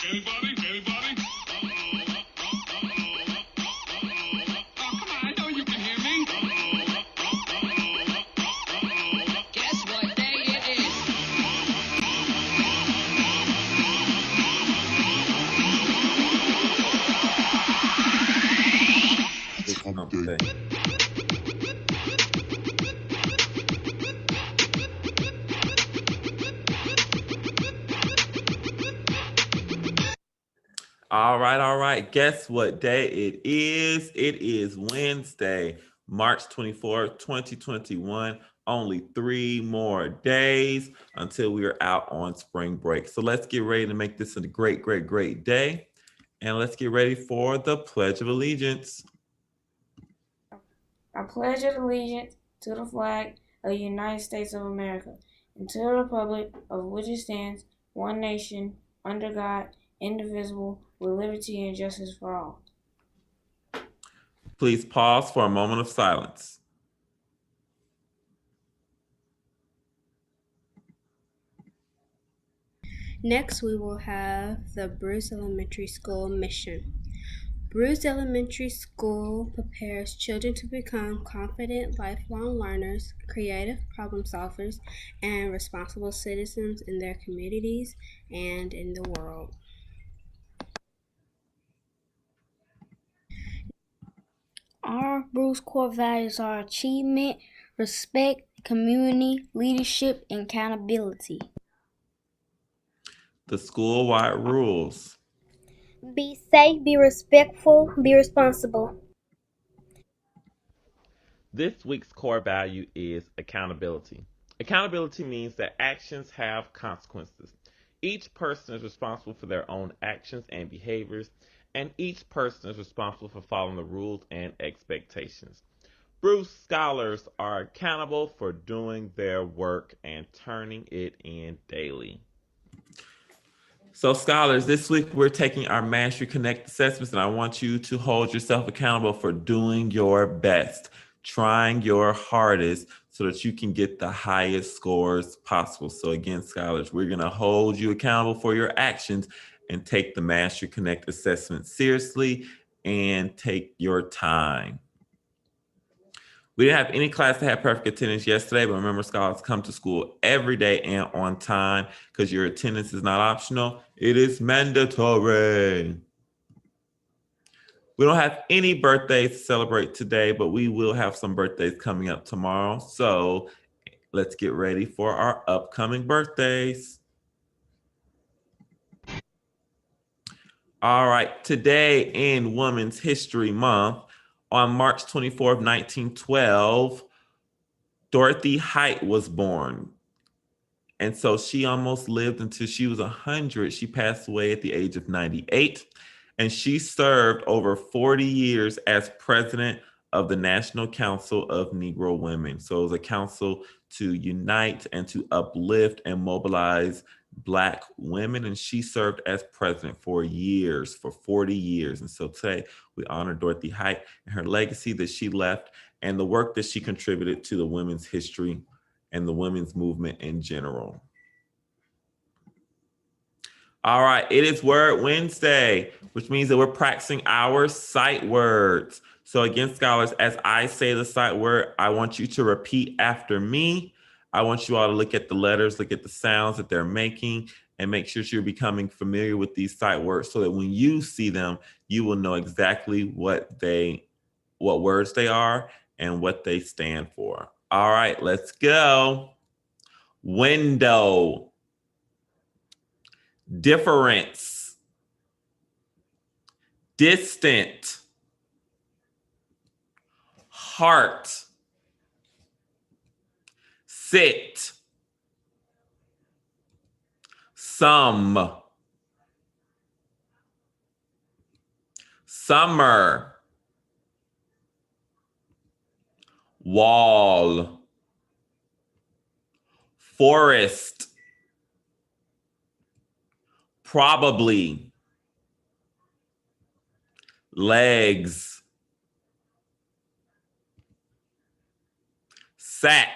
Anybody? Come on, I know you can hear me. Guess what day it is? It's hump day. All right, all right. Guess what day it is? It is Wednesday, March 24th, 2021. Only 3 more days until we are out on spring break. So let's get ready to make this a great, great, great day. And let's get ready for the Pledge of Allegiance. I pledge allegiance to the flag of the United States of America and to the republic of which it stands, one nation, under God, indivisible, with liberty and justice for all. Please pause for a moment of silence. Next, we will have the Bruce Elementary School mission. Bruce Elementary School prepares children to become confident, lifelong learners, creative problem solvers, and responsible citizens in their communities and in the world. Our Bruce core values are achievement, respect, community, leadership, and accountability. The school-wide rules. Be safe, be respectful, be responsible. This week's core value is accountability. Accountability means that actions have consequences. Each person is responsible for their own actions and behaviors, and each person is responsible for following the rules and expectations. Bruce scholars are accountable for doing their work and turning it in daily. So, scholars, this week we're taking our Mastery Connect assessments, and I want you to hold yourself accountable for doing your best, trying your hardest so that you can get the highest scores possible. So, again, scholars, we're going to hold you accountable for your actions and take the Mastery Connect assessment seriously and take your time. We didn't have any class that had perfect attendance yesterday, but remember, scholars, come to school every day and on time because your attendance is not optional. It is mandatory. We don't have any birthdays to celebrate today, but we will have some birthdays coming up tomorrow. So let's get ready for our upcoming birthdays. All right, today in Women's History Month, on March 24th, 1912, Dorothy Height was born. And so she almost lived until she was 100. She passed away at the age of 98. And she served over 40 years as president of the National Council of Negro Women. So it was a council to unite and to uplift and mobilize Black women. And she served as president for years, for 40 years. And so today we honor Dorothy Height and her legacy that she left and the work that she contributed to the women's history and the women's movement in general. All right, it is Word Wednesday, which means that we're practicing our sight words. So again, scholars, as I say the sight word, I want you to repeat after me. I want you all to look at the letters, look at the sounds that they're making, and make sure you're becoming familiar with these sight words so that when you see them, you will know exactly what words they are and what they stand for. All right, let's go. Window. Difference. Distant. Heart. Sit. Some. Summer. Wall. Forest. Probably. Legs. Sat.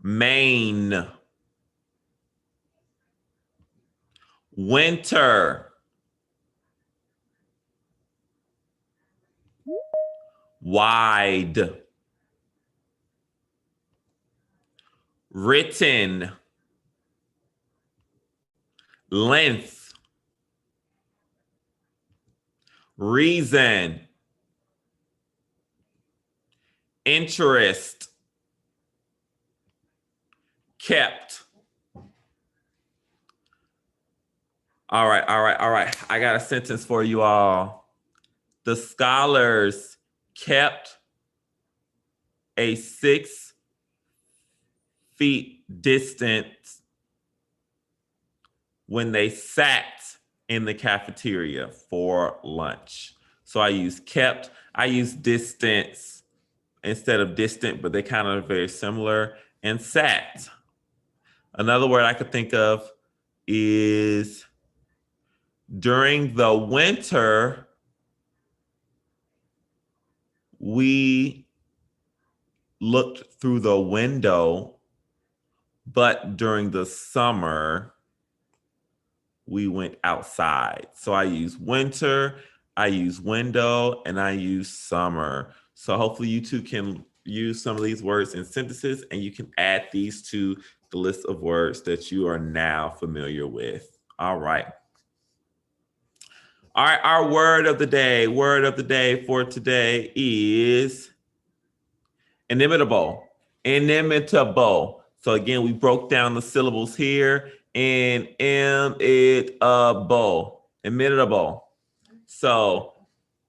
Main. winter, wide, written, length, reason, interest, kept. All right. I got a sentence for you all. The scholars kept a 6 feet distance when they sat in the cafeteria for lunch. So I use kept. I use distance instead of distant, but they kind of are very similar. And sat. Another word I could think of is during the winter, we looked through the window, but during the summer, we went outside. So I use winter, I use window, and I use summer. So hopefully you two can use some of these words in sentences, and you can add these to the list of words that you are now familiar with. All right. All right, our word of the day. Word of the day for today is inimitable. Inimitable. So again, we broke down the syllables here. Inimitable. Imitable. So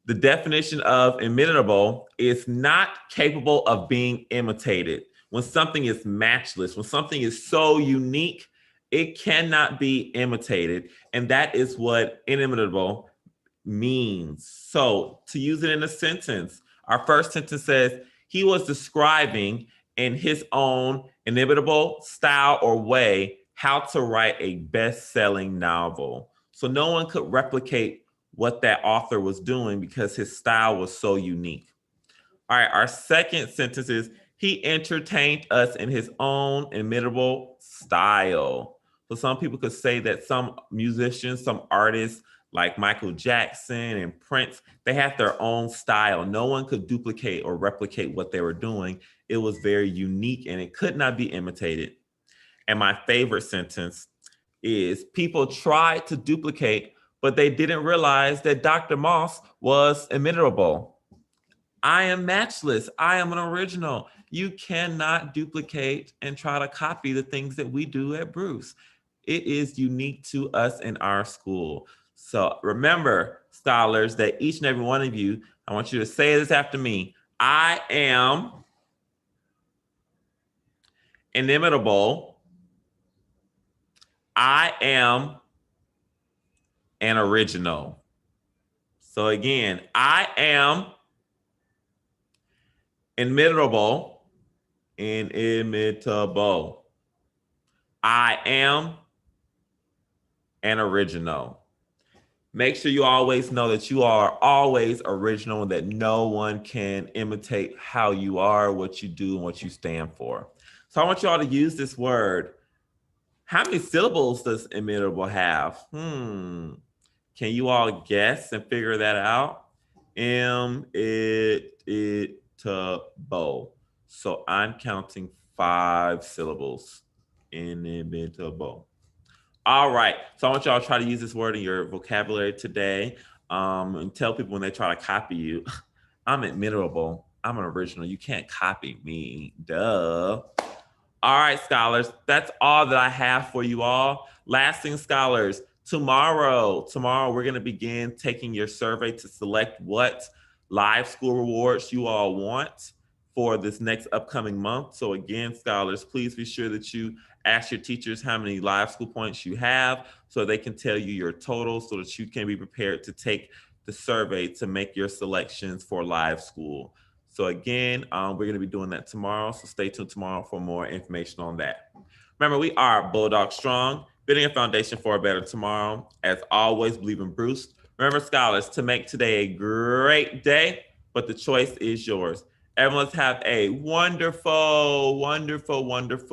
the definition of imitable is not capable of being imitated. When something is matchless, when something is so unique, it cannot be imitated. And that is what inimitable means. So to use it in a sentence, our first sentence says, he was describing in his own inimitable style or way how to write a best-selling novel. So no one could replicate what that author was doing because his style was so unique. All right, our second sentence is, he entertained us in his own inimitable style. So some people could say that some musicians, some artists like Michael Jackson and Prince, they had their own style. No one could duplicate or replicate what they were doing. It was very unique and it could not be imitated. And my favorite sentence is, people tried to duplicate, but they didn't realize that Dr. Moss was imitable. I am matchless. I am an original. You cannot duplicate and try to copy the things that we do at Bruce. It is unique to us in our school. So remember, scholars, that each and every one of you, I want you to say this after me. I am inimitable. I am an original. So again, I am inimitable. Inimitable. I am an original. Make sure you always know that you are always original and that no one can imitate how you are, what you do, and what you stand for. So I want you all to use this word. How many syllables does imitable have? Can you all guess and figure that out? Inimitable. So I'm counting 5 syllables. Inimitable. All right. So I want y'all to try to use this word in your vocabulary today. And tell people when they try to copy you, I'm imitable. I'm an original. You can't copy me. Duh. All right, scholars. That's all that I have for you all. Last thing, scholars, tomorrow we're going to begin taking your survey to select what live school rewards you all want for this next upcoming month. So again, scholars, please be sure that you ask your teachers how many live school points you have so they can tell you your total so that you can be prepared to take the survey to make your selections for live school. So again, we're going to be doing that tomorrow. So stay tuned tomorrow for more information on that. Remember, we are Bulldog Strong, building a foundation for a better tomorrow. As always, believe in Bruce. Remember, scholars, to make today a great day, but the choice is yours. Everyone, let's have a wonderful, wonderful, wonderful